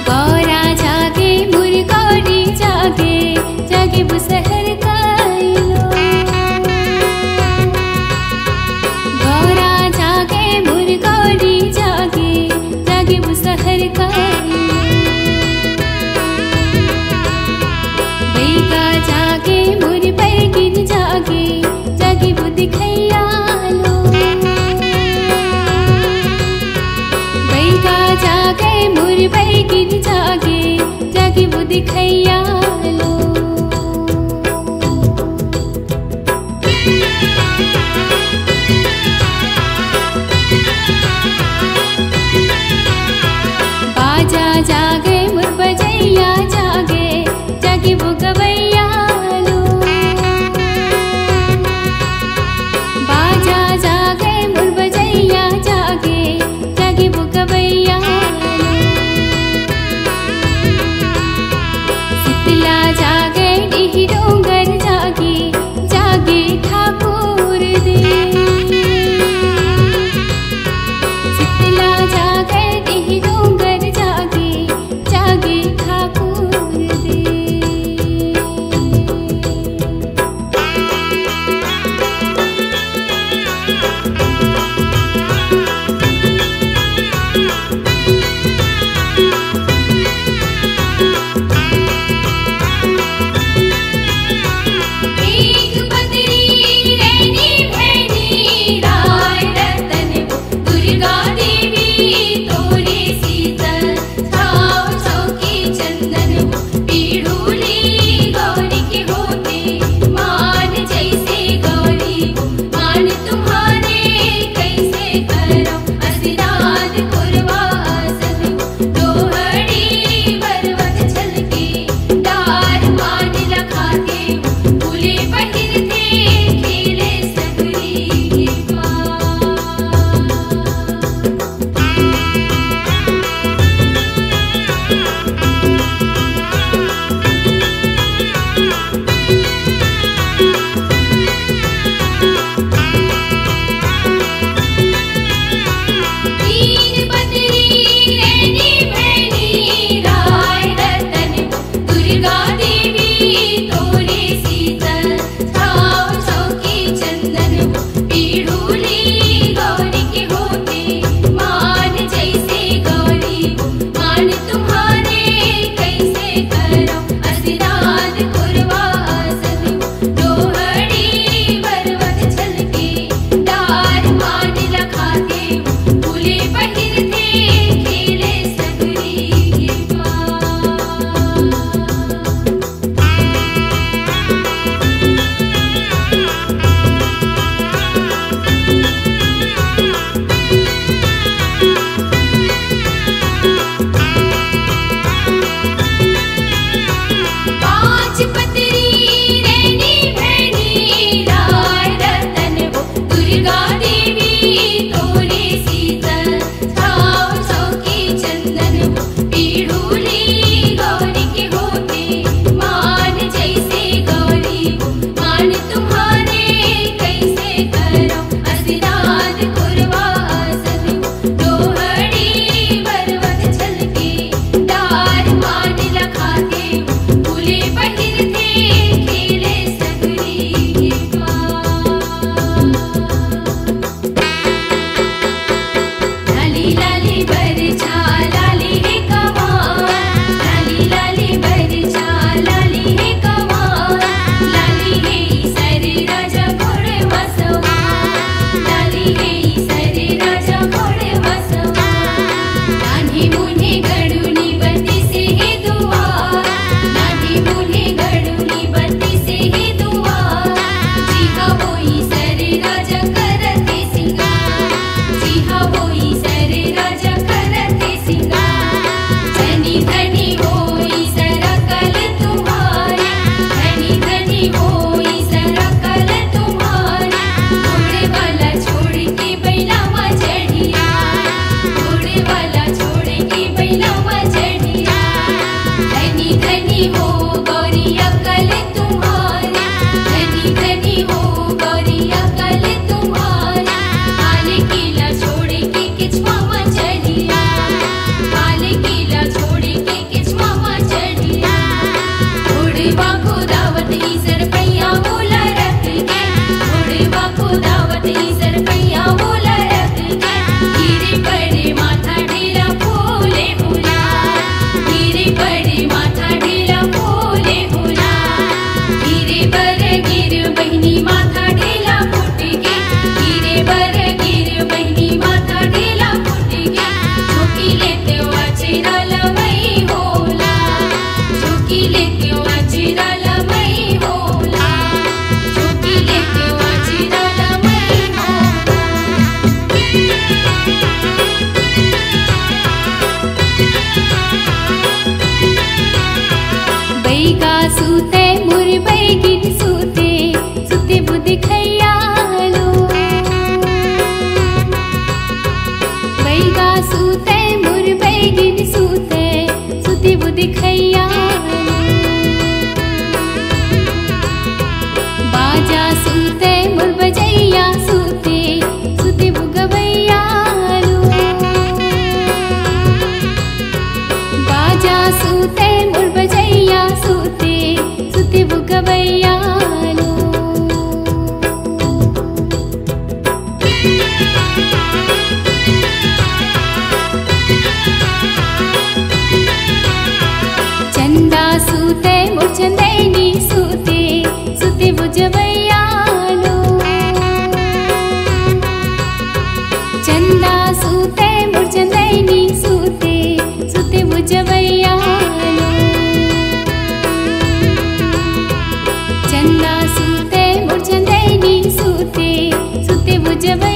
गौरा जागे मुरगौरी जागे जागे बुसहर काइलो। गौरा जागे मुरगौरी जागे जागे बुसहर काइलो। बैगा जागे मुर बैगिन जागे जागे बुद्ध खैयालो। बैगा जागे मुर बैगिन जागे जागे बुद्ध खैयालो। बाजा जागे मुर बजैया जागे जागे वो गवैयालो। बाजा जागे मुर बजैया जागे जागे वो गवैयालो। शीतला जागे डिही डोंगर जागे जागे ठाकुर दे। शीतला जागे डिही डोंगर जागे जागे ठाकुर दे। एक बदरी रैनी भैनी राय रतन दुर्गा देवी तोरे शीतल छाव चौकी चंदन पीढ़ूली गौरी के होते मान जैसे गौरी मान तुम्हारे कैसे करो असिराद कुर्बासन दोहड़ी बरवत छलके डार मान लखाते फूले पहिरते खेले सगरी तीन बदरी रैनी भैनी राय रतन दुर्गा देवी तोरे शीतल छाव चौकी चंदन पीढ़ूली गौरी के होते मान जैसे गौरी मान तुम्हारे कैसे करो असिराद कुर्बासन दोहड़ी बरवत छलके डार मान लखाते फूले पहिरते खेले सगरी पांच पतरी रैनी भैनी राय रतन दुर्गा देवी तोरे शीतल छाव चौकी चंदन पीढ़ूली गौरी के होते मान जैसे गौरी मान तुम्हारे कैसे करो असिराद कुर्बासन दोहड़ी बरवत छलके डार मान लखाते फूले पहिरते खेले सगरी लाली लाली बरछा लाली है कमाल लाली लाली बरछा लाली है कमाल लाली है सर राजा घोड़े बसवा लाली है सर राजा घोड़े बसवा नानी मुन्हे गड़ुनी बत्ती से है दुआ नानी मुन्हे गड़ुनी बत्ती से है दुआ जी हाँ वही सर राजा करते सिंगार जी हाँ वही सर राजा करते सिंगार धनी धनी होई सरकल तुम्हारी धनी धनी होई सरकल तुम्हारी घोड़े वाला छोड़ के बैलावा चढ़िया घोड़े वाला छोड़ के बैलावा चढ़िया धनी धनी हो गौरी अकल तुम्हारी धनी धनी हो गौरी अकल जब